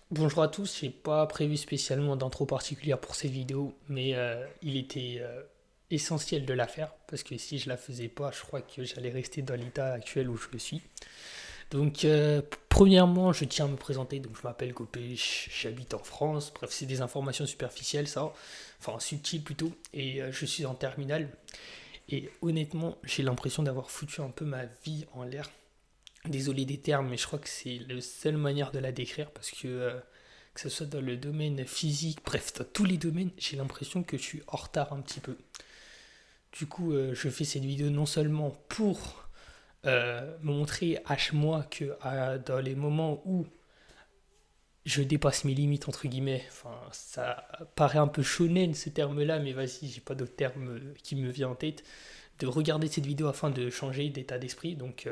Bonjour à tous, j'ai pas prévu spécialement d'intro particulière pour cette vidéo, mais il était essentiel de la faire parce que si je la faisais pas, je crois que j'allais rester dans l'état actuel où je suis. Donc, premièrement, je tiens à me présenter. Donc, je m'appelle Copé, j'habite en France. Bref, c'est des informations superficielles, ça, enfin subtiles plutôt. Et je suis en terminale. Et honnêtement, j'ai l'impression d'avoir foutu un peu ma vie en l'air. Désolé des termes, mais je crois que c'est la seule manière de la décrire parce que ce soit dans le domaine physique, bref, dans tous les domaines, j'ai l'impression que je suis en retard un petit peu. Du coup, je fais cette vidéo non seulement pour me montrer à moi que dans les moments où je dépasse mes limites, entre guillemets, enfin, ça paraît un peu shonen ce terme-là, mais vas-y, j'ai pas d'autre terme qui me vient en tête, de regarder cette vidéo afin de changer d'état d'esprit. Donc,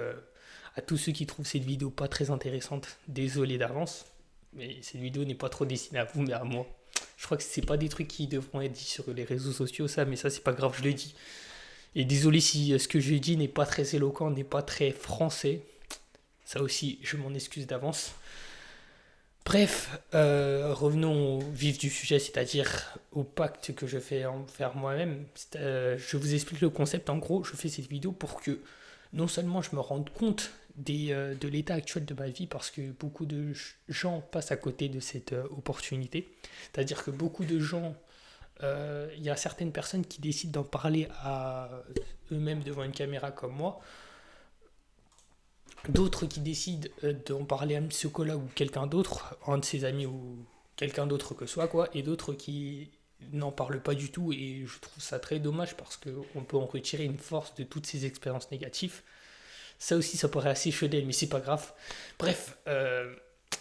à tous ceux qui trouvent cette vidéo pas très intéressante, désolé d'avance, mais cette vidéo n'est pas trop destinée à vous, mais à moi. Je crois que c'est pas des trucs qui devront être dits sur les réseaux sociaux, ça, mais ça, c'est pas grave, je le dis. Et désolé si ce que je dis n'est pas très éloquent, n'est pas très français. Ça aussi, je m'en excuse d'avance. Bref, revenons au vif du sujet, c'est-à-dire au pacte que je fais envers moi-même. Je vous explique le concept. En gros, je fais cette vidéo pour que non seulement je me rende compte de l'état actuel de ma vie, parce que beaucoup de gens passent à côté de cette opportunité. C'est-à-dire que beaucoup de gens, il y a certaines personnes qui décident d'en parler à eux-mêmes devant une caméra comme moi, d'autres qui décident d'en parler à un psychologue ou quelqu'un d'autre, un de ses amis ou quelqu'un d'autre que soi, quoi, et d'autres qui n'en parlent pas du tout, et je trouve ça très dommage parce qu'on peut en retirer une force de toutes ces expériences négatives. Ça aussi, ça paraît assez chaudel, mais c'est pas grave. Bref,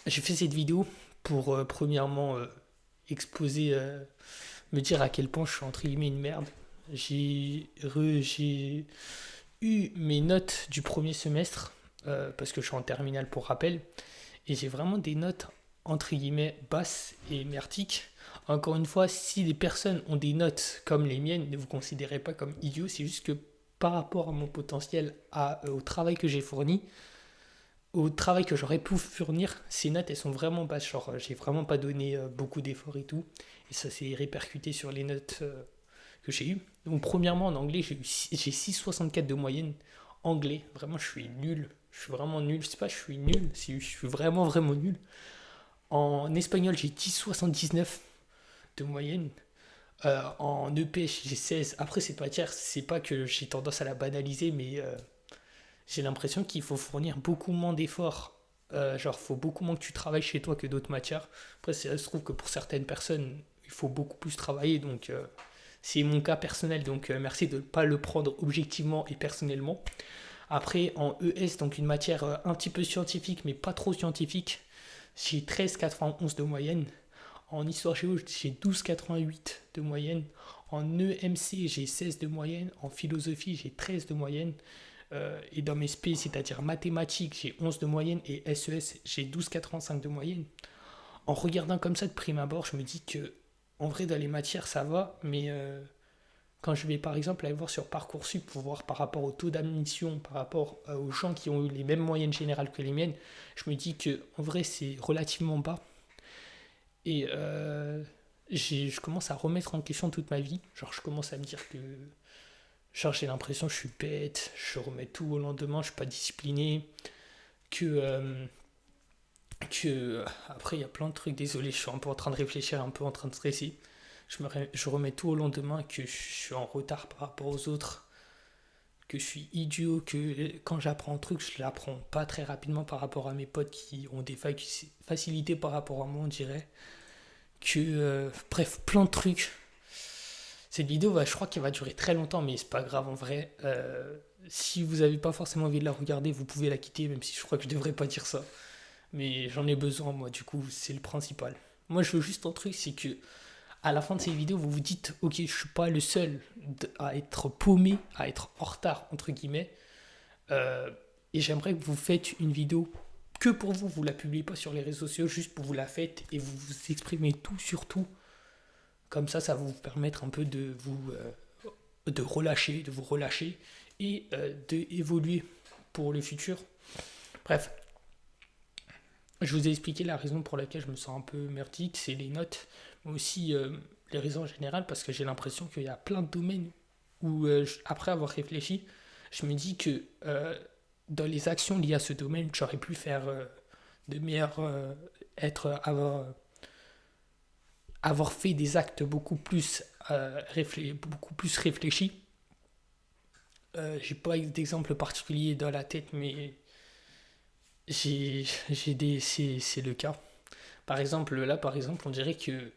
j'ai fait cette vidéo pour premièrement exposer, me dire à quel point je suis entre guillemets une merde. J'ai eu mes notes du premier semestre, parce que je suis en terminale pour rappel, et j'ai vraiment des notes entre guillemets basses et merdiques. Encore une fois, si les personnes ont des notes comme les miennes, ne vous considérez pas comme idiot, c'est juste que par rapport à mon potentiel, au travail que j'ai fourni, au travail que j'aurais pu fournir, ces notes elles sont vraiment basses. Genre, j'ai vraiment pas donné beaucoup d'efforts et tout. Et ça s'est répercuté sur les notes que j'ai eues. Donc, premièrement, en anglais, j'ai 6,64 de moyenne. Anglais, vraiment, je suis nul. Je suis vraiment nul. C'est pas je suis nul, je suis vraiment, vraiment nul. En espagnol, j'ai 10,79 de moyenne. En EP, j'ai 16. Après, cette matière, c'est pas que j'ai tendance à la banaliser, mais j'ai l'impression qu'il faut fournir beaucoup moins d'efforts. Genre, il faut beaucoup moins que tu travailles chez toi que d'autres matières. Après, ça se trouve que pour certaines personnes, il faut beaucoup plus travailler. Donc, c'est mon cas personnel. Donc, merci de ne pas le prendre objectivement et personnellement. Après, en ES, donc une matière un petit peu scientifique, mais pas trop scientifique, j'ai 13,91 de moyenne. En histoire géo, j'ai 12,88 de moyenne. En EMC, j'ai 16 de moyenne. En philosophie, j'ai 13 de moyenne. Et dans mes spé, c'est-à-dire mathématiques, j'ai 11 de moyenne. Et SES, j'ai 12,85 de moyenne. En regardant comme ça de prime abord, je me dis que, en vrai, dans les matières, ça va. Mais quand je vais par exemple aller voir sur Parcoursup pour voir par rapport au taux d'admission, par rapport aux gens qui ont eu les mêmes moyennes générales que les miennes, je me dis que en vrai c'est relativement bas. Et je commence à remettre en question toute ma vie. Genre je commence à me dire que genre j'ai l'impression que je suis bête, je remets tout au lendemain, je suis pas discipliné, que après il y a plein de trucs, désolé, je suis un peu en train de réfléchir, un peu en train de stresser. Je remets tout au lendemain, que je suis en retard par rapport aux autres, que je suis idiot, que quand j'apprends un truc, je l'apprends pas très rapidement par rapport à mes potes qui ont des facilités par rapport à moi, on dirait. Bref, plein de trucs. Cette vidéo, je crois qu'elle va durer très longtemps, mais c'est pas grave en vrai. Si vous avez pas forcément envie de la regarder, vous pouvez la quitter, même si je crois que je devrais pas dire ça. Mais j'en ai besoin, moi, du coup, c'est le principal. Moi, je veux juste un truc, c'est que à la fin de ces vidéos, vous vous dites, ok, je suis pas le seul à être paumé, à être en retard, entre guillemets. Euh, et j'aimerais que vous faites une vidéo que pour vous. Vous la publiez pas sur les réseaux sociaux, juste pour vous la faites et vous vous exprimez tout sur tout. Comme ça va vous permettre un peu de relâcher, de vous relâcher et d'évoluer pour le futur. Bref, Je vous ai expliqué la raison pour laquelle je me sens un peu merdique, c'est les notes, mais aussi les raisons en général, parce que j'ai l'impression qu'il y a plein de domaines où, après avoir réfléchi, je me dis que dans les actions liées à ce domaine, j'aurais pu faire de meilleurs, avoir fait des actes beaucoup plus réfléchis. J'ai pas d'exemple particulier dans la tête, mais c'est le cas. Par exemple, on dirait que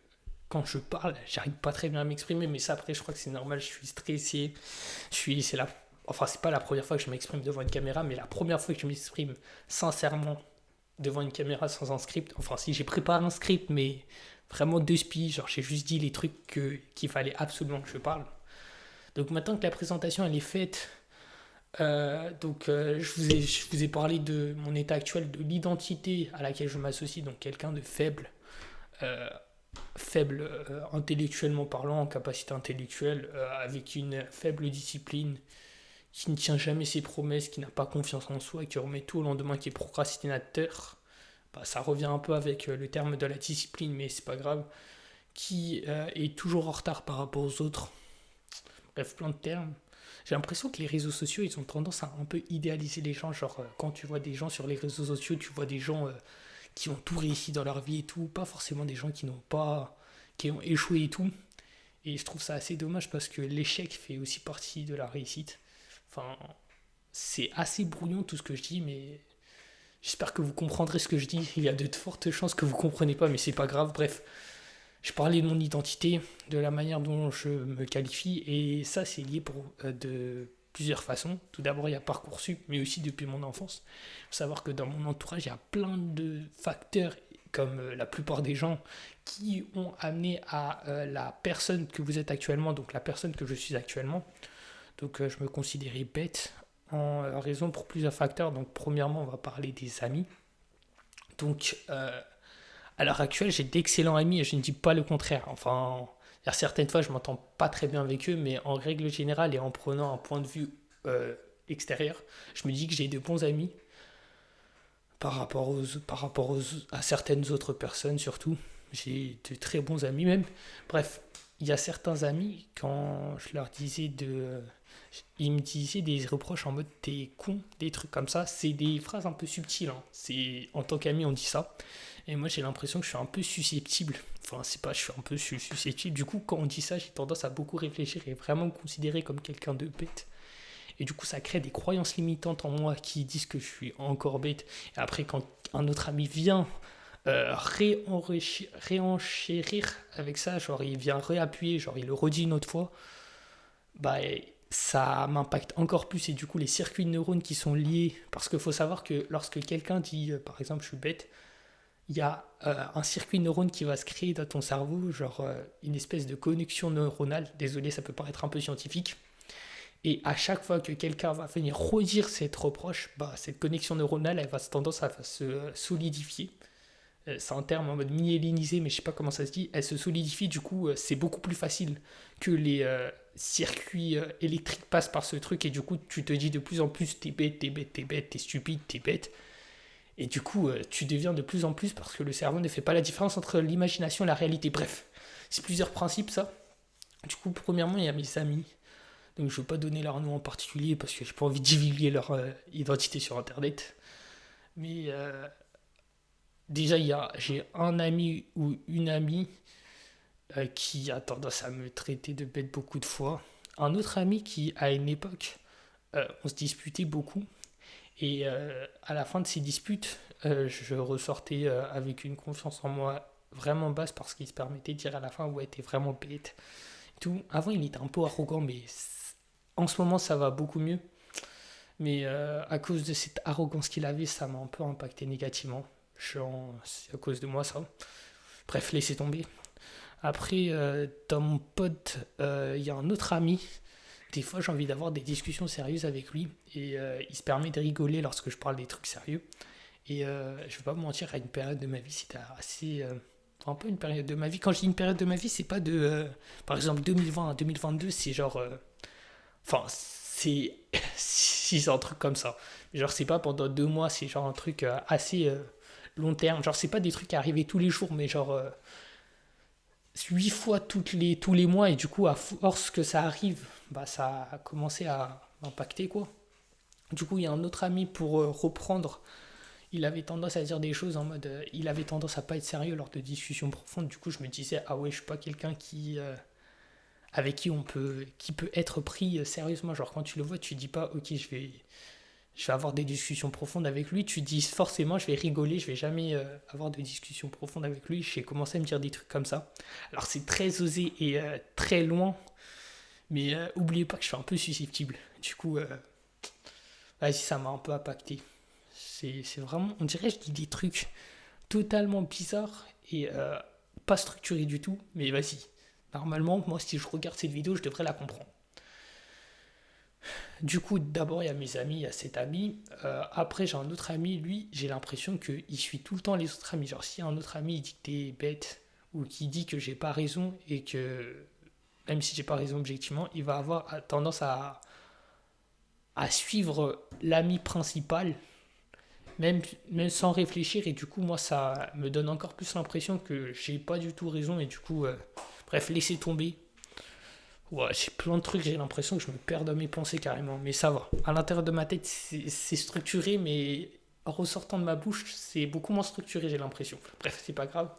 quand je parle, j'arrive pas très bien à m'exprimer, mais ça après, je crois que c'est normal, je suis stressé. C'est la, enfin, c'est pas la première fois que je m'exprime devant une caméra, mais la première fois que je m'exprime sincèrement devant une caméra sans un script. Enfin, si j'ai préparé un script, mais vraiment deux spies, genre j'ai juste dit les trucs qu'il fallait absolument que je parle. Donc maintenant que la présentation elle est faite, je vous ai parlé de mon état actuel, de l'identité à laquelle je m'associe, donc quelqu'un de faible, euh, intellectuellement parlant, en capacité intellectuelle, avec une faible discipline, qui ne tient jamais ses promesses, qui n'a pas confiance en soi, qui remet tout au lendemain, qui est procrastinateur. Bah, ça revient un peu avec le terme de la discipline, mais c'est pas grave, qui est toujours en retard par rapport aux autres. Bref, plein de termes. J'ai l'impression que les réseaux sociaux, ils ont tendance à un peu idéaliser les gens. Genre, quand tu vois des gens sur les réseaux sociaux, tu vois des gens qui ont tout réussi dans leur vie et tout, pas forcément des gens qui ont échoué et tout. Et je trouve ça assez dommage parce que l'échec fait aussi partie de la réussite. Enfin, c'est assez brouillon tout ce que je dis, mais j'espère que vous comprendrez ce que je dis. Il y a de fortes chances que vous ne comprenez pas, mais c'est pas grave. Bref, je parlais de mon identité, de la manière dont je me qualifie, et ça, c'est lié de plusieurs façons. Tout d'abord, il y a Parcoursup, mais aussi depuis mon enfance. Il faut savoir que dans mon entourage, il y a plein de facteurs, comme la plupart des gens, qui ont amené à la personne que vous êtes actuellement, donc la personne que je suis actuellement. Donc, je me considérais bête en raison pour plusieurs facteurs. Donc, premièrement, on va parler des amis. Donc, à l'heure actuelle, j'ai d'excellents amis et je ne dis pas le contraire. Enfin, il y a certaines fois, je m'entends pas très bien avec eux, mais en règle générale et en prenant un point de vue euh, extérieur, je me dis que j'ai de bons amis à certaines autres personnes surtout. J'ai de très bons amis même. Bref, il y a certains amis, quand je leur disais de... Ils me disaient des reproches en mode t'es con, des trucs comme ça. C'est des phrases un peu subtiles. Hein. En tant qu'ami, on dit ça. Et moi, j'ai l'impression que je suis un peu susceptible. Enfin, c'est pas, je suis un peu susceptible. Du coup, quand on dit ça, j'ai tendance à beaucoup réfléchir et vraiment me considérer comme quelqu'un de bête. Et du coup, ça crée des croyances limitantes en moi qui disent que je suis encore bête. Et après, quand un autre ami vient réenchérir avec ça, genre il vient réappuyer, genre il le redit une autre fois, bah ça m'impacte encore plus. Et du coup, les circuits de neurones qui sont liés, parce qu'il faut savoir que lorsque quelqu'un dit, par exemple, je suis bête, il y a un circuit de neurones qui va se créer dans ton cerveau, genre une espèce de connexion neuronale. Désolé, ça peut paraître un peu scientifique. Et à chaque fois que quelqu'un va venir redire cette reproche, bah, cette connexion neuronale, elle va se tendance à se solidifier. C'est un terme en mode myélinisé, mais je sais pas comment ça se dit. Elle se solidifie, du coup, c'est beaucoup plus facile que les circuits électriques passent par ce truc. Et du coup, tu te dis de plus en plus, t'es bête, t'es bête, t'es bête, t'es stupide, t'es bête. Et du coup, tu deviens de plus en plus parce que le cerveau ne fait pas la différence entre l'imagination et la réalité. Bref, c'est plusieurs principes, ça. Du coup, premièrement, il y a mes amis. Donc, je ne veux pas donner leur nom en particulier parce que j'ai pas envie de divulguer leur identité sur Internet. Mais déjà, j'ai un ami ou une amie qui a tendance à me traiter de bête beaucoup de fois. Un autre ami qui, à une époque, on se disputait beaucoup. Et à la fin de ces disputes, je ressortais avec une confiance en moi vraiment basse parce qu'il se permettait de dire à la fin ouais t'es vraiment bête. Tout. Avant il était un peu arrogant mais en ce moment ça va beaucoup mieux. Mais à cause de cette arrogance qu'il avait ça m'a un peu impacté négativement. C'est à cause de moi ça. Bref laissez tomber. Après dans mon pote il y a un autre ami. Des fois j'ai envie d'avoir des discussions sérieuses avec lui et il se permet de rigoler lorsque je parle des trucs sérieux. Et je vais pas me mentir, à une période de ma vie, c'était assez. Un peu une période de ma vie. Quand je dis une période de ma vie, c'est pas de. Par exemple, 2020 à 2022, c'est genre. Enfin, c'est. Si c'est un truc comme ça. Genre, c'est pas pendant 2 mois, c'est genre un truc assez long terme. Genre, c'est pas des trucs qui arrivaient tous les jours, mais genre 8 fois tous les mois. Et du coup, à force que ça arrive, bah, ça a commencé à impacter, quoi. Du coup, il y a un autre ami pour reprendre. Il avait tendance à dire des choses en mode. Il avait tendance à pas être sérieux lors de discussions profondes. Du coup, je me disais, ah ouais, je suis pas quelqu'un avec qui peut être pris sérieusement. Genre, quand tu le vois, tu dis pas, ok, je vais avoir des discussions profondes avec lui. Tu dis forcément, je vais rigoler, je vais jamais avoir de discussions profondes avec lui. J'ai commencé à me dire des trucs comme ça. Alors, c'est très osé et très loin, mais oubliez pas que je suis un peu susceptible. Du coup, vas-y, ça m'a un peu impacté. C'est vraiment, on dirait, je dis des trucs totalement bizarres et pas structurés du tout, mais vas-y. Normalement, moi, si je regarde cette vidéo, je devrais la comprendre. Du coup, d'abord, il y a mes amis, il y a cet ami. Après, j'ai un autre ami, lui, j'ai l'impression qu'il suit tout le temps les autres amis. Genre, si un autre ami il dit que t'es bête ou qui dit que j'ai pas raison et que, même si j'ai pas raison objectivement, il va avoir tendance à suivre l'ami principal, même sans réfléchir. Et du coup, moi, ça me donne encore plus l'impression que j'ai pas du tout raison. Et du coup, bref, laissez tomber. Ouais, j'ai plein de trucs, j'ai l'impression que je me perds dans mes pensées carrément, mais ça va. À l'intérieur de ma tête, c'est structuré, mais en ressortant de ma bouche, c'est beaucoup moins structuré, j'ai l'impression. Bref, c'est pas grave.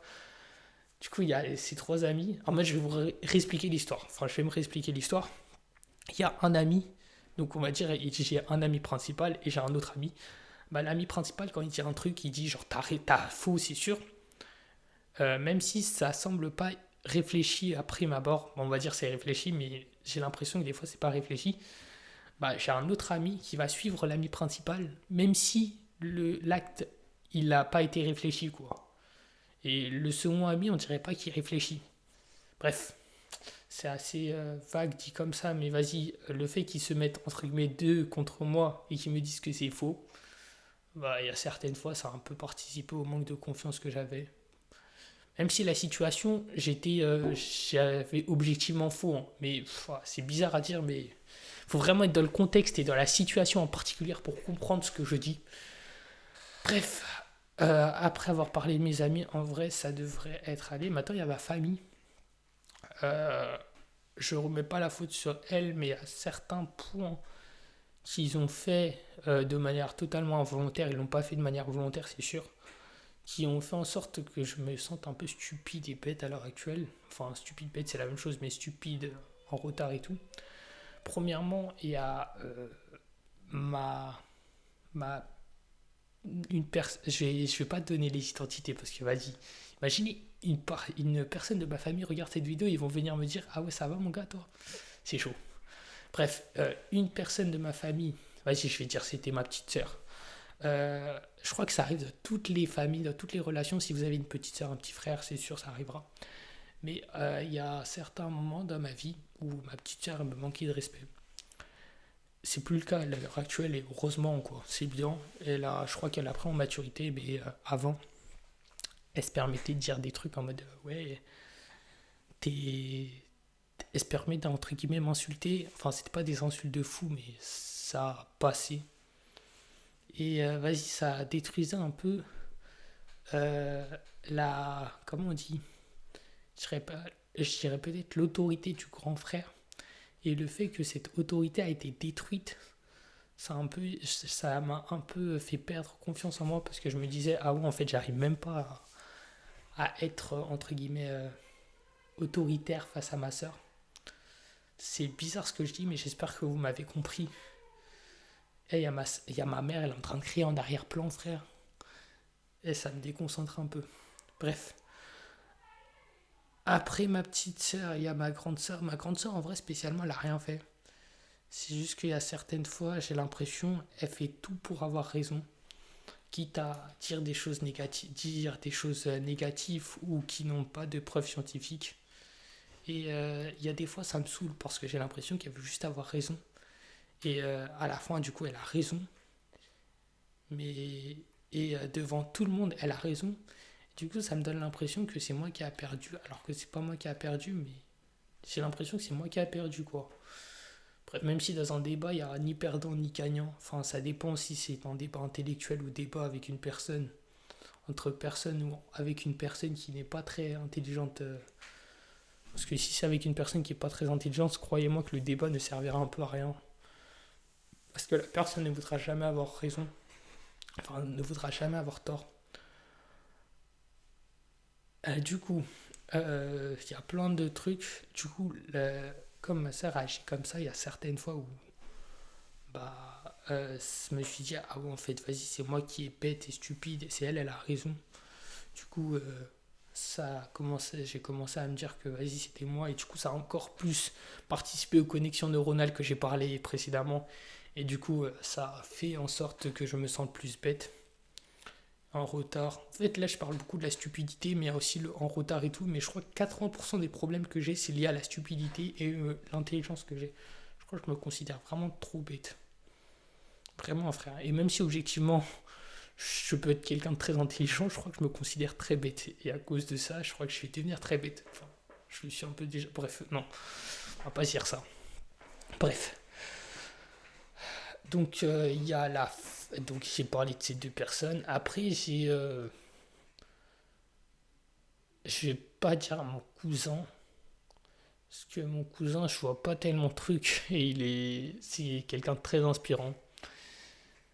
Du coup, il y a ces trois amis. En fait, je vais vous réexpliquer l'histoire. Enfin, je vais me réexpliquer l'histoire. Il y a un ami, donc on va dire, j'ai un ami principal et j'ai un autre ami. Bah, l'ami principal, quand il dit un truc, il dit genre t'as faux, c'est sûr. Même si ça semble pas réfléchi à prime abord, bon, on va dire c'est réfléchi, mais j'ai l'impression que des fois c'est pas réfléchi. Bah, j'ai un autre ami qui va suivre l'ami principal, même si l'acte il n'a pas été réfléchi, quoi. Et le second ami, on dirait pas qu'il réfléchit. Bref, c'est assez vague dit comme ça, mais vas-y, le fait qu'ils se mettent entre guillemets deux contre moi et qu'ils me disent que c'est faux, bah, il y a certaines fois ça a un peu participé au manque de confiance que j'avais. Même si la situation, j'avais objectivement faux, hein. Mais c'est bizarre à dire, mais il faut vraiment être dans le contexte et dans la situation en particulier pour comprendre ce que je dis. Bref, après avoir parlé de mes amis, en vrai, ça devrait être allé. Maintenant, il y a ma famille. Euh, je ne remets pas la faute sur elle, mais il y a certains points qu'ils ont fait de manière totalement involontaire. Ils l'ont pas fait de manière volontaire, c'est sûr. Qui ont fait en sorte que je me sente un peu stupide et bête à l'heure actuelle. Enfin, stupide, bête, c'est la même chose, mais stupide, en retard et tout. Premièrement, il y a ma, ma je vais pas donner les identités parce que vas-y, imaginez une personne de ma famille regarde cette vidéo, ils vont venir me dire ah ouais ça va mon gars toi, c'est chaud. Bref, une personne de ma famille, vas-y je vais dire c'était ma petite sœur. Je crois que ça arrive dans toutes les familles, dans toutes les relations. Si vous avez une petite soeur, un petit frère, c'est sûr, ça arrivera. Mais il y a certains moments dans ma vie où ma petite soeur me manquait de respect. C'est plus le cas à l'heure actuelle et heureusement quoi. C'est bien. Je crois qu'elle a pris en maturité, mais avant, elle se permettait de dire des trucs en mode ouais, t'es, elle se permet d'entre guillemets m'insulter. Enfin, c'était pas des insultes de fou, mais ça a passé. Et vas-y, ça détruisait un peu euh, comment on dit, je dirais, pas, je dirais peut-être l'autorité du grand frère. Et le fait que cette autorité a été détruite, ça m'a un peu fait perdre confiance en moi parce que je me disais, ah ouais, en fait, j'arrive même pas à être, entre guillemets, autoritaire face à ma soeur. C'est bizarre ce que je dis, mais j'espère que vous m'avez compris. Et il y a ma mère, elle est en train de crier en arrière-plan, frère. Et ça me déconcentre un peu. Bref. Après ma petite sœur, il y a ma grande sœur. Ma grande sœur, en vrai, spécialement, elle a rien fait. C'est juste qu'il y a certaines fois, j'ai l'impression, elle fait tout pour avoir raison. Quitte à dire des choses négatives ou qui n'ont pas de preuves scientifiques. Et il y a des fois, ça me saoule parce que j'ai l'impression qu'elle veut juste avoir raison. Et à la fin, du coup, elle a raison. Mais devant tout le monde, elle a raison. Du coup, ça me donne l'impression que c'est moi qui a perdu, alors que c'est pas moi qui a perdu, mais j'ai l'impression que c'est moi qui a perdu, quoi. Bref, même si dans un débat, il n'y a ni perdant ni gagnant, enfin, ça dépend si c'est un débat intellectuel ou débat avec une personne. entre personnes ou avec une personne qui n'est pas très intelligente. Parce que si c'est avec une personne qui n'est pas très intelligente, croyez-moi que le débat ne servira un peu à rien. Parce que la personne ne voudra jamais avoir raison. Enfin, ne voudra jamais avoir tort. Du coup, il y a plein de trucs. Du coup, comme ma soeur agit comme ça, il y a certaines fois où je me suis dit, ah ouais, en fait, vas-y, c'est moi qui est bête et stupide, et c'est elle, elle a raison. Du coup, j'ai commencé à me dire que vas-y, c'était moi, et du coup, ça a encore plus participé aux connexions neuronales que j'ai parlé précédemment. Et du coup, ça a fait en sorte que je me sente plus bête, en retard. En fait, là, je parle beaucoup de la stupidité, mais il y a aussi le en retard et tout. Mais je crois que 80% des problèmes que j'ai, c'est lié à la stupidité et l'intelligence que j'ai. Je crois que je me considère vraiment trop bête. Vraiment, frère. Et même si objectivement, je peux être quelqu'un de très intelligent, je crois que je me considère très bête. Et à cause de ça, je crois que je vais devenir très bête. Enfin, je le suis un peu déjà. Bref, non, on va pas dire ça. Bref. Donc, il y a la. Donc, j'ai parlé de ces deux personnes. Après, je vais pas dire mon cousin. Parce que mon cousin, je vois pas tellement de trucs. Et c'est quelqu'un de très inspirant.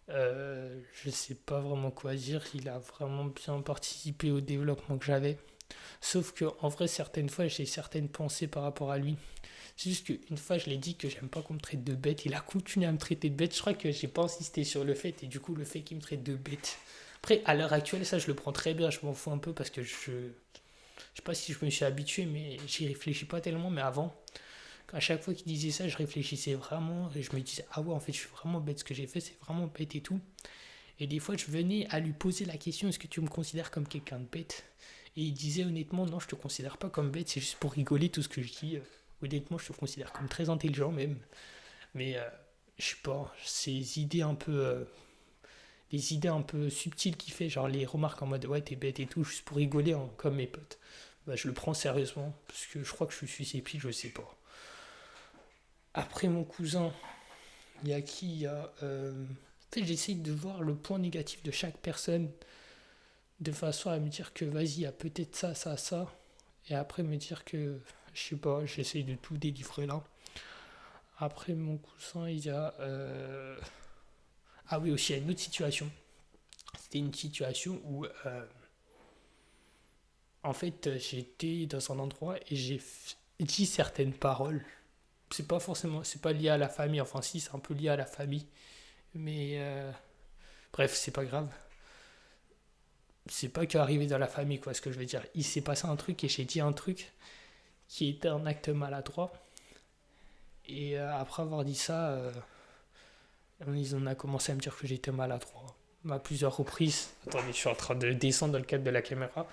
Je sais pas vraiment quoi dire. Il a vraiment bien participé au développement que j'avais. Sauf que en vrai, certaines fois, j'ai certaines pensées par rapport à lui. C'est juste qu'une fois, je l'ai dit que j'aime pas qu'on me traite de bête. Il a continué à me traiter de bête. Je crois que j'ai pas insisté sur le fait. Et du coup, le fait qu'il me traite de bête. Après, à l'heure actuelle, ça, je le prends très bien. Je m'en fous un peu parce que je sais pas si je me suis habitué, mais j'y réfléchis pas tellement. Mais avant, à chaque fois qu'il disait ça, je réfléchissais vraiment. Et je me disais, ah ouais, en fait, je suis vraiment bête. Ce que j'ai fait, c'est vraiment bête et tout. Et des fois, je venais à lui poser la question, est-ce que tu me considères comme quelqu'un de bête? Et il disait honnêtement, non, je te considère pas comme bête, c'est juste pour rigoler tout ce que je dis. Honnêtement, je te considère comme très intelligent même. Mais je sais pas, ces idées un peu. Des idées un peu subtiles qu'il fait, genre les remarques en mode ouais, t'es bête et tout, juste pour rigoler comme mes potes. Bah, je le prends sérieusement, parce que je crois que je suis susceptible, je sais pas. Après mon cousin, il y a qui il y a. En fait, j'essaye de voir le point négatif de chaque personne de façon à me dire que vas-y, il y a peut-être ça, ça, ça. Et après me dire que, je sais pas, j'essaye de tout délivrer là. Après mon cousin, il y a. Ah oui, aussi, il y a une autre situation. C'était une situation où, en fait, j'étais dans un endroit et j'ai dit certaines paroles. C'est pas forcément, c'est pas lié à la famille, enfin si, c'est un peu lié à la famille. Mais bref, c'est pas grave. C'est pas qu'arrivé dans la famille, quoi, ce que je veux dire. Il s'est passé un truc et j'ai dit un truc qui était un acte maladroit. Et après avoir dit ça, on a commencé à me dire que j'étais maladroit. À plusieurs reprises. Attendez, je suis en train de descendre dans le cadre de la caméra.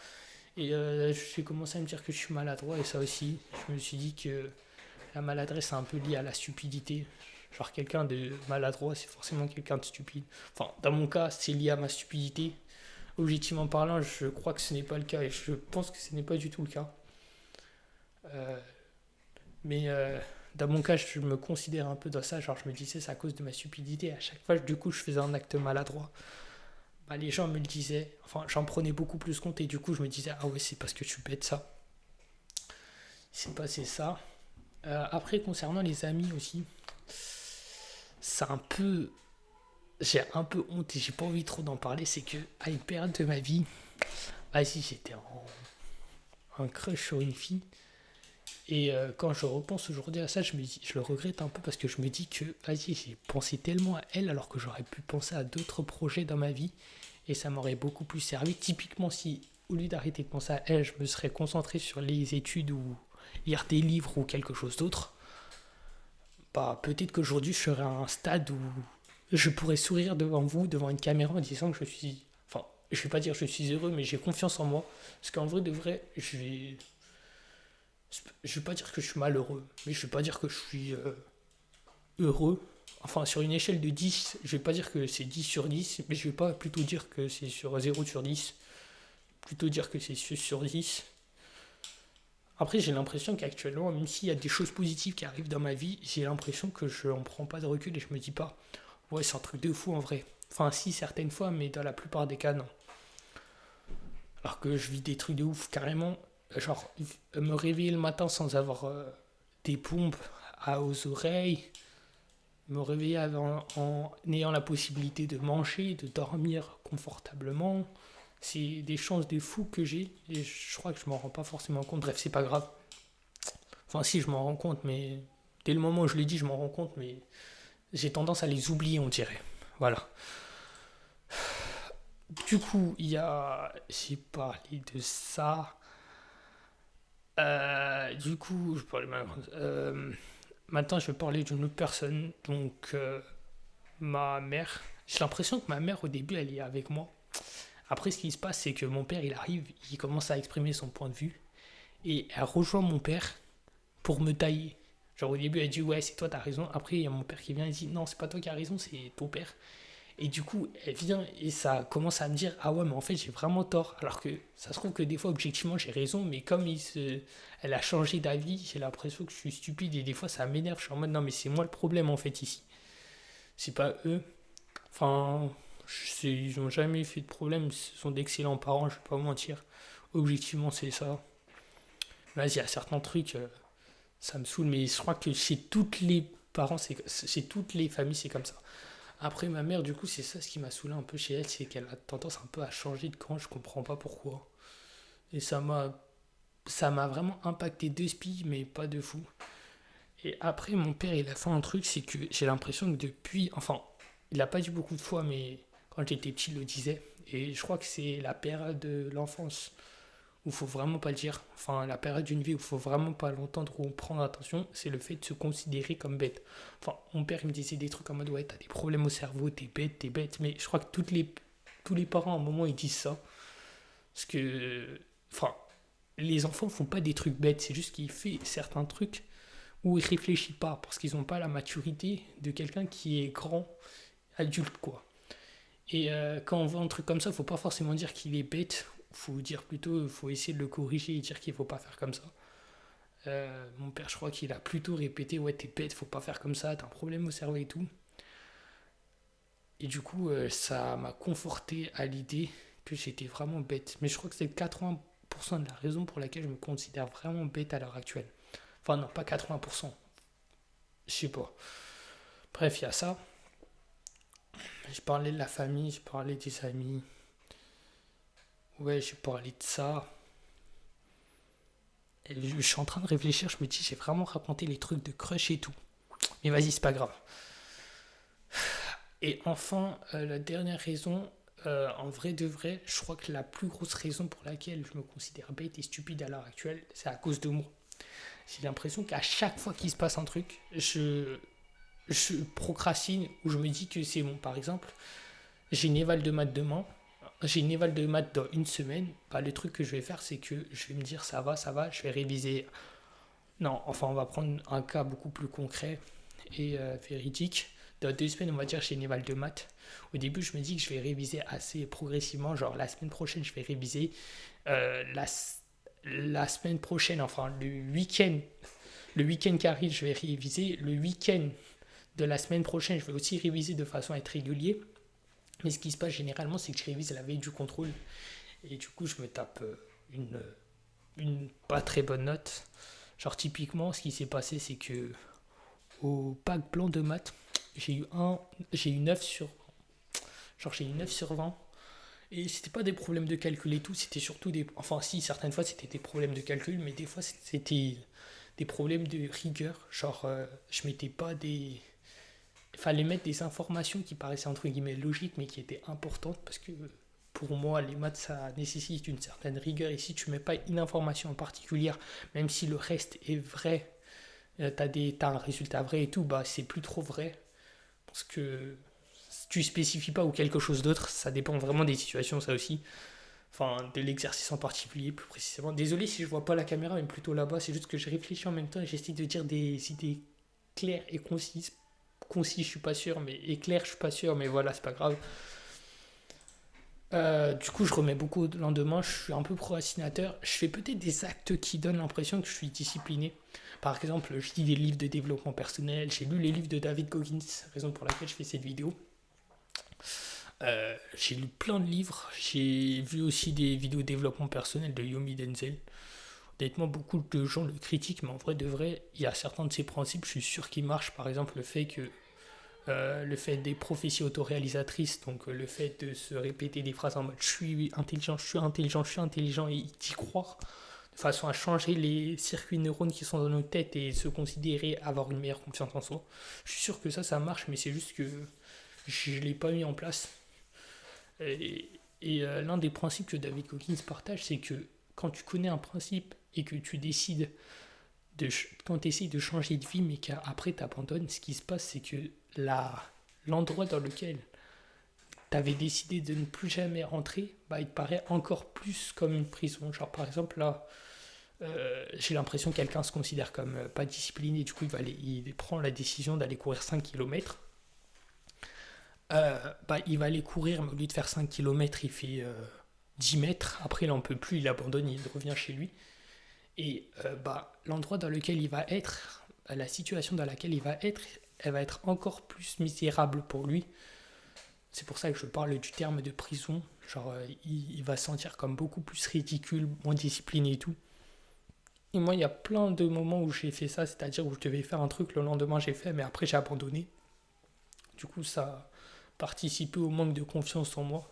Et j'ai commencé à me dire que je suis maladroit. Et ça aussi, je me suis dit que la maladresse est un peu liée à la stupidité. Genre quelqu'un de maladroit, c'est forcément quelqu'un de stupide. Enfin, dans mon cas, c'est lié à ma stupidité. Objectivement parlant, je crois que ce n'est pas le cas. Et je pense que ce n'est pas du tout le cas. Euh, mais dans mon cas, je me considère un peu dans ça. Genre, je me disais, c'est à cause de ma stupidité. À chaque fois, du coup, je faisais un acte maladroit. Bah, les gens me le disaient. Enfin, j'en prenais beaucoup plus compte. Et du coup, je me disais, ah ouais, c'est parce que tu bête ça. C'est passé ça. Après, concernant les amis aussi, c'est un peu. J'ai un peu honte et j'ai pas envie trop d'en parler. C'est que, à une période de ma vie, vas-y, j'étais en crush sur une fille. Et quand je repense aujourd'hui à ça, je le regrette un peu parce que je me dis que, vas-y, j'ai pensé tellement à elle alors que j'aurais pu penser à d'autres projets dans ma vie et ça m'aurait beaucoup plus servi. Typiquement, si au lieu d'arrêter de penser à elle, je me serais concentré sur les études ou lire des livres ou quelque chose d'autre, bah peut-être qu'aujourd'hui je serais à un stade où je pourrais sourire devant vous, devant une caméra en disant que je suis. Enfin, je vais pas dire que je suis heureux, mais j'ai confiance en moi. Parce qu'en vrai, de vrai, je vais pas dire que je suis malheureux, mais je vais pas dire que je suis heureux. Enfin, sur une échelle de 10, je vais pas dire que c'est 10 sur 10, mais je vais pas plutôt dire que c'est sur 0 sur 10, plutôt dire que c'est sur 10. Après, j'ai l'impression qu'actuellement, même s'il y a des choses positives qui arrivent dans ma vie, j'ai l'impression que je n'en prends pas de recul et je me dis pas, ouais, c'est un truc de fou en vrai. Enfin, si, certaines fois, mais dans la plupart des cas, non. Alors que je vis des trucs de ouf, carrément. Genre, me réveiller le matin sans avoir des pompes aux oreilles, me réveiller en ayant la possibilité de manger, de dormir confortablement. C'est des chances de fou que j'ai et je crois que je m'en rends pas forcément compte. Bref, c'est pas grave. Enfin, si, je m'en rends compte, mais dès le moment où je l'ai dit, je m'en rends compte, mais j'ai tendance à les oublier, on dirait. Voilà. Du coup, il y a. J'ai parlé de ça. Du coup, je parlais maintenant, je vais parler d'une autre personne. Donc, ma mère. J'ai l'impression que ma mère, au début, elle est avec moi. Après, ce qui se passe, c'est que mon père, il arrive, il commence à exprimer son point de vue. Et elle rejoint mon père pour me tailler. Genre, au début, elle dit, ouais, c'est toi, t'as raison. Après, il y a mon père qui vient et dit, non, c'est pas toi qui as raison, c'est ton père. Et du coup, elle vient et ça commence à me dire, ah ouais, mais en fait, j'ai vraiment tort. Alors que ça se trouve que des fois, objectivement, j'ai raison, mais comme elle a changé d'avis, j'ai l'impression que je suis stupide et des fois, ça m'énerve. Je suis en mode, non, mais c'est moi le problème en fait ici. C'est pas eux. Enfin, ils n'ont jamais fait de problème. Ce sont d'excellents parents, je vais pas mentir. Objectivement, c'est ça. Vas-y, il y a certains trucs, ça me saoule, mais je crois que chez toutes les parents, chez toutes les familles, c'est comme ça. Après, ma mère, du coup, c'est ça ce qui m'a saoulé un peu chez elle, c'est qu'elle a tendance un peu à changer de camp, je comprends pas pourquoi. Et ça m'a vraiment impacté de spi, mais pas de fou. Et après, mon père, il a fait un truc, c'est que j'ai l'impression que depuis, enfin, il l'a pas dit beaucoup de fois, mais quand j'étais petit, il le disait. Et je crois que c'est la période de l'enfance où il faut vraiment pas le dire. Enfin, la période d'une vie où il faut vraiment pas l'entendre ou prendre attention, c'est le fait de se considérer comme bête. Enfin, mon père, il me disait des trucs en mode, ouais, t'as des problèmes au cerveau, t'es bête, t'es bête. Mais je crois que tous les parents, à un moment, ils disent ça. Parce que, enfin, les enfants font pas des trucs bêtes, c'est juste qu'ils font certains trucs où ils réfléchissent pas, parce qu'ils n'ont pas la maturité de quelqu'un qui est grand, adulte, quoi. Et quand on voit un truc comme ça, faut pas forcément dire qu'il est bête, faut dire plutôt, faut essayer de le corriger et dire qu'il faut pas faire comme ça. Mon père, je crois qu'il a plutôt répété, ouais, t'es bête, faut pas faire comme ça, t'as un problème au cerveau et tout. Et du coup, ça m'a conforté à l'idée que j'étais vraiment bête. Mais je crois que c'est 80% de la raison pour laquelle je me considère vraiment bête à l'heure actuelle. Enfin, non, pas 80%, je sais pas. Bref, il y a ça. Je parlais de la famille, je parlais des amis. Ouais, j'ai parlé de ça. Et je suis en train de réfléchir, je me dis, j'ai vraiment raconté les trucs de crush et tout. Mais vas-y, c'est pas grave. Et enfin, la dernière raison, en vrai de vrai, je crois que la plus grosse raison pour laquelle je me considère bête et stupide à l'heure actuelle, c'est à cause de moi. J'ai l'impression qu'à chaque fois qu'il se passe un truc, je procrastine ou je me dis que c'est bon. Par exemple, j'ai une éval de maths demain, j'ai une éval de maths dans une semaine. Bah, le truc que je vais faire, c'est que je vais me dire ça va, je vais réviser. Non, enfin, on va prendre un cas beaucoup plus concret et véridique. Dans 2 semaines, on va dire, j'ai une éval de maths. Au début, je me dis que je vais réviser assez progressivement. Genre, la semaine prochaine, je vais réviser. La semaine prochaine, enfin, le week-end qui arrive, je vais réviser. Le week-end de la semaine prochaine, je vais aussi réviser de façon à être régulier. Mais ce qui se passe généralement, c'est que je révise la veille du contrôle. Et du coup, je me tape une pas très bonne note. Genre, typiquement, ce qui s'est passé, c'est que au bac blanc de maths, j'ai eu 9 sur. Genre, j'ai eu 9 sur 20. Et c'était pas des problèmes de calcul et tout, c'était surtout des. Enfin, si, certaines fois, c'était des problèmes de calcul, mais des fois, c'était des problèmes de rigueur. Genre, je mettais pas des. Il fallait mettre des informations qui paraissaient entre guillemets logiques, mais qui étaient importantes parce que pour moi, les maths, ça nécessite une certaine rigueur. Et si tu mets pas une information en particulier, même si le reste est vrai, t'as un résultat vrai et tout, bah c'est plus trop vrai. Parce que si tu spécifies pas ou quelque chose d'autre, ça dépend vraiment des situations, ça aussi. Enfin, de l'exercice en particulier, plus précisément. Désolé si je vois pas la caméra, mais plutôt là-bas, c'est juste que je réfléchis en même temps et j'essaie de dire des idées claires et concises. Concis, je suis pas sûr, mais éclair, je suis pas sûr, mais voilà, c'est pas grave. Du coup, je remets beaucoup de lendemain, je suis un peu procrastinateur. Je fais peut-être des actes qui donnent l'impression que je suis discipliné. Par exemple, je lis des livres de développement personnel, j'ai lu les livres de David Goggins, raison pour laquelle je fais cette vidéo. J'ai lu plein de livres, j'ai vu aussi des vidéos de développement personnel de Yomi Denzel. Honnêtement, beaucoup de gens le critiquent, mais en vrai de vrai, il y a certains de ces principes, je suis sûr qu'ils marchent. Par exemple, le fait des prophéties autoréalisatrices, donc le fait de se répéter des phrases en mode je suis intelligent, je suis intelligent, je suis intelligent et d'y croire, de façon à changer les circuits neurones qui sont dans nos têtes et se considérer avoir une meilleure confiance en soi. Je suis sûr que ça marche, mais c'est juste que je ne l'ai pas mis en place. L'un des principes que David Hawkins partage, c'est que quand tu connais un principe et que tu décides quand tu essayes de changer de vie mais qu'après tu abandonnes, ce qui se passe c'est que l'endroit dans lequel tu avais décidé de ne plus jamais rentrer, il te paraît encore plus comme une prison. Genre par exemple là, j'ai l'impression que quelqu'un se considère comme pas discipliné, du coup il prend la décision d'aller courir 5 km. Il va aller courir, mais au lieu de faire 5 km, il fait 10 mètres. Après, il n'en peut plus, il abandonne, il revient chez lui. Et l'endroit dans lequel il va être, la situation dans laquelle il va être, elle va être encore plus misérable pour lui. C'est pour ça que je parle du terme de prison. Genre, il va se sentir comme beaucoup plus ridicule, moins discipliné et tout. Et moi, il y a plein de moments où j'ai fait ça, c'est-à-dire où je devais faire un truc, le lendemain j'ai fait, mais après j'ai abandonné. Du coup, ça a participé au manque de confiance en moi.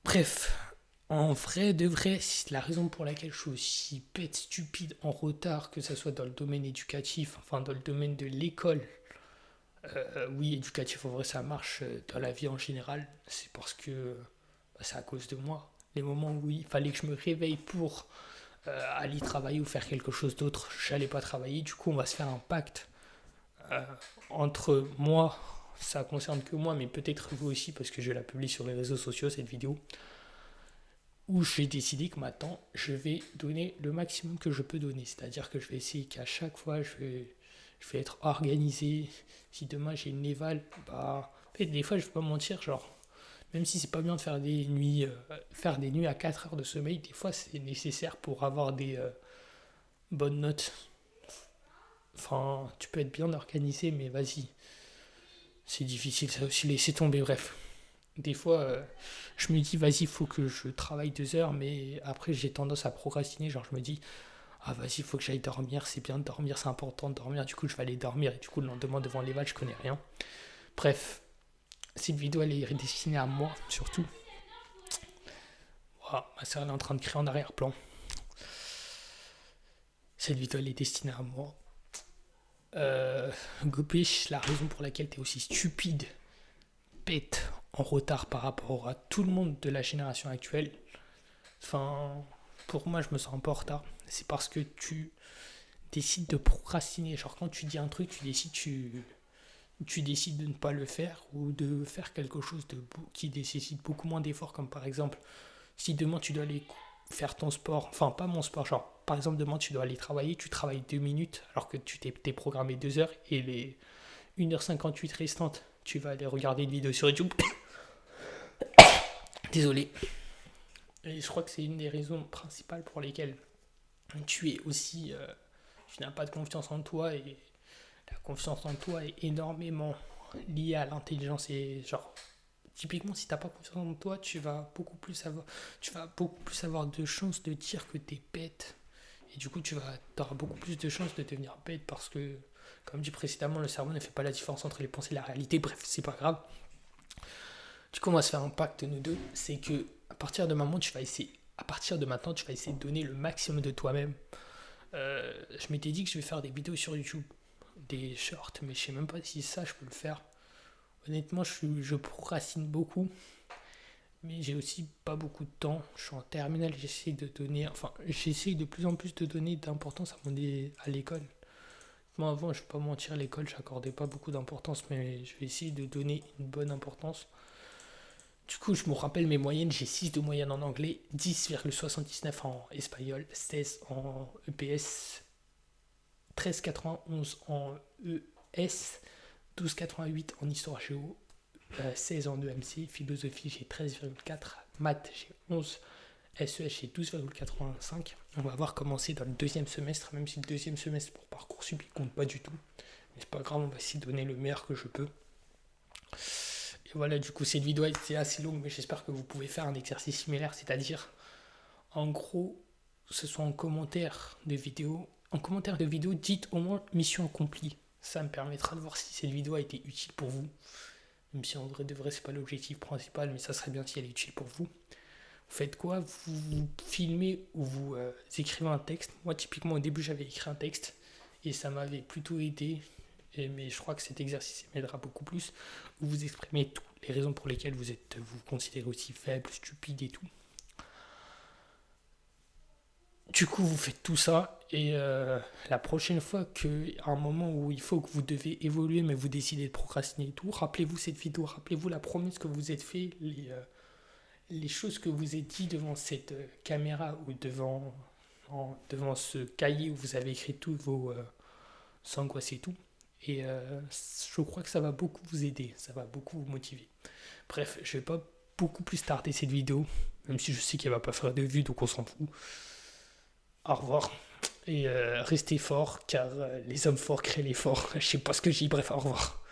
Bref, en vrai de vrai, c'est la raison pour laquelle je suis aussi bête, stupide, en retard, que ce soit dans le domaine éducatif, enfin dans le domaine de l'école. Oui, éducatif, en vrai, ça marche dans la vie en général. C'est parce que c'est à cause de moi. Les moments où il fallait que je me réveille pour aller travailler ou faire quelque chose d'autre, j'allais pas travailler. Du coup, on va se faire un pacte euh, entre moi. Ça concerne que moi, mais peut-être vous aussi, parce que je la publie sur les réseaux sociaux, cette vidéo, où j'ai décidé que maintenant, je vais donner le maximum que je peux donner. C'est-à-dire que je vais essayer qu'à chaque fois, je vais être organisé. Si demain j'ai une éval, des fois, je vais pas mentir, genre, même si c'est pas bien de faire des nuits à 4 heures de sommeil, des fois, c'est nécessaire pour avoir des bonnes notes. Enfin, tu peux être bien organisé, mais vas-y, c'est difficile, ça aussi, laisser tomber, bref. Des fois, je me dis, vas-y, il faut que je travaille 2 heures, mais après, j'ai tendance à procrastiner. Genre, je me dis, ah, vas-y, il faut que j'aille dormir, c'est bien de dormir, c'est important de dormir. Du coup, je vais aller dormir, et du coup, le lendemain, devant les je connais rien. Bref, cette vidéo, elle est destinée à moi, surtout. Wow, ma soeur, elle est en train de créer en arrière-plan. Cette vidéo, elle est destinée à moi. Gopish, la raison pour laquelle tu es aussi stupide, bête, en retard par rapport à tout le monde de la génération actuelle. Enfin, pour moi, je me sens un peu en retard. C'est parce que tu décides de procrastiner. Genre, quand tu dis un truc, tu décides de ne pas le faire ou de faire quelque chose qui nécessite beaucoup moins d'efforts. Comme par exemple, si demain tu dois aller faire ton sport, enfin, pas mon sport, genre, par exemple, demain tu dois aller travailler, tu travailles 2 minutes alors que tu t'es programmé 2 heures et les 1h58 restantes, tu vas aller regarder une vidéo sur YouTube. Désolé. Et je crois que c'est une des raisons principales pour lesquelles tu es aussi. Tu n'as pas de confiance en toi et la confiance en toi est énormément liée à l'intelligence. Et genre, typiquement, si tu n'as pas confiance en toi, tu vas beaucoup plus avoir de chances de dire que tu es bête. Et du coup, tu auras beaucoup plus de chances de devenir bête parce que, comme dit précédemment, le cerveau ne fait pas la différence entre les pensées et la réalité. Bref, c'est pas grave. Du coup, on va se faire un pacte, nous deux. C'est que à partir de maintenant, tu vas essayer de donner le maximum de toi-même. Je m'étais dit que je vais faire des vidéos sur YouTube, des shorts, mais je sais même pas si ça je peux le faire. Honnêtement, je procrastine beaucoup, mais j'ai aussi pas beaucoup de temps. Je suis en terminale, j'essaie de plus en plus de donner d'importance à l'école. Moi avant, je vais pas mentir, l'école, j'accordais pas beaucoup d'importance, mais je vais essayer de donner une bonne importance. Du coup, je me rappelle mes moyennes, j'ai 6 de moyenne en anglais, 10,79 en espagnol, 16 en EPS, 13,91 en ES, 12,88 en histoire géo, 16 en EMC, philosophie j'ai 13,4, maths j'ai 11, SES j'ai 12,85. On va voir comment c'est dans le deuxième semestre, même si le deuxième semestre pour Parcoursup il compte pas du tout. Mais c'est pas grave, on va essayer de donner le meilleur que je peux. Et voilà, du coup, cette vidéo a été assez longue, mais j'espère que vous pouvez faire un exercice similaire, c'est-à-dire, en gros, ce soit en commentaire de vidéo, dites au moins mission accomplie. Ça me permettra de voir si cette vidéo a été utile pour vous. Même si en vrai de vrai, c'est pas l'objectif principal, mais ça serait bien si elle est utile pour vous. Vous faites quoi? Vous filmez ou vous écrivez un texte. Moi, typiquement, au début, j'avais écrit un texte et ça m'avait plutôt aidé. Mais je crois que cet exercice m'aidera beaucoup plus. Où vous exprimez toutes les raisons pour lesquelles vous considérez aussi faible, stupide et tout. Du coup, vous faites tout ça et la prochaine fois qu'il y a un moment où il faut que vous devez évoluer, mais vous décidez de procrastiner et tout, rappelez-vous cette vidéo, rappelez-vous la promesse que vous êtes fait, les choses que vous êtes dit devant cette caméra ou devant ce cahier où vous avez écrit toutes vos angoisses et tout. Et je crois que ça va beaucoup vous aider, ça va beaucoup vous motiver. Bref, je vais pas beaucoup plus tarder cette vidéo, même si je sais qu'elle va pas faire de vues, donc on s'en fout. Au revoir. Et restez forts, car les hommes forts créent les forts. Je sais pas ce que je dis, bref, au revoir.